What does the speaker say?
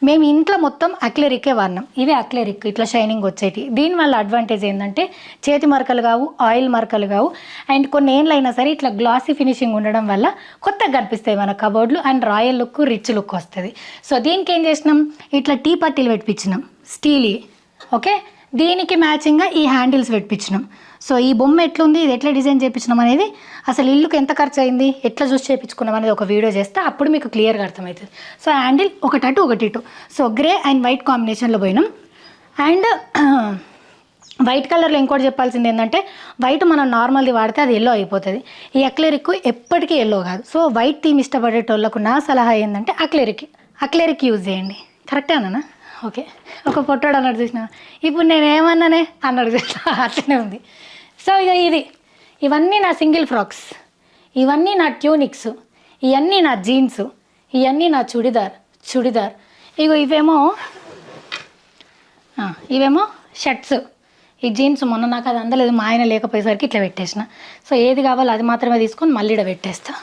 మేము ఇంట్లో మొత్తం అక్లెరికే వాడినాం. ఇవి అక్లెరిక్ ఇట్లా షైనింగ్ వచ్చేటి. దీనివల్ల అడ్వాంటేజ్ ఏంటంటే చేతి మరకలు కావు, ఆయిల్ మరకలు కావు, అండ్ కొన్ని ఏళ్ళైనా సరే ఇట్లా గ్లాసీ ఫినిషింగ్ ఉండడం వల్ల కొత్తగా కనిపిస్తాయి మన కబోర్డ్లు, and royal look, rich look వస్తుంది. సో దీనికి ఏం చేసినాం, ఇట్లా టీ పట్టీలు పెట్టించినాం స్టీల్. ఓకే, దీనికి మ్యాచింగ్గా ఈ హ్యాండిల్స్ పెట్టించినాం. సో ఈ బొమ్మ ఎట్లుంది, ఇది ఎట్లా డిజైన్ చేయించినాం అనేది, అసలు ఇల్లుకి ఎంత ఖర్చు అయింది, ఎట్లా చూసి చేయించుకున్నాం అనేది ఒక వీడియో చేస్తే అప్పుడు మీకు క్లియర్గా అర్థమవుతుంది. సో హ్యాండిల్ ఒకటి అటు ఒకటి ఇటు, సో గ్రే అండ్ వైట్ కాంబినేషన్లో పోయినాం. అండ్ వైట్ కలర్లో ఇంకోటి చెప్పాల్సింది ఏంటంటే, వైట్ మనం నార్మల్ది వాడితే అది ఎల్లో అయిపోతుంది. ఈ అక్లెరిక్ ఎప్పటికీ ఎల్లో కాదు. సో వైట్ థీమ్ ఇష్టపడేటోళ్ళకు నా సలహా ఏంటంటే అక్లెరిక్ యూజ్ చేయండి. కరెక్టేనా? ఓకే, ఒక పొట్టాడు అన్నాడు చూసిన, ఇప్పుడు నేను ఏమన్నానే అన్నాడు చూసిన, అట్లనే ఉంది. సో ఇక ఇవన్నీ నా సింగిల్ ఫ్రాక్స్, ఇవన్నీ నా ట్యూనిక్స్, ఇవన్నీ నా జీన్స్, ఇవన్నీ నా చుడిదార్. ఇవేమో షర్ట్స్. ఈ జీన్స్ మొన్న నాకు అది అందలేదు, మా ఆయన లేకపోయేసరికి ఇట్లా పెట్టేసిన. సో ఏది కావాలో అది మాత్రమే తీసుకొని మళ్ళీ ఇక్కడ పెట్టేస్తా.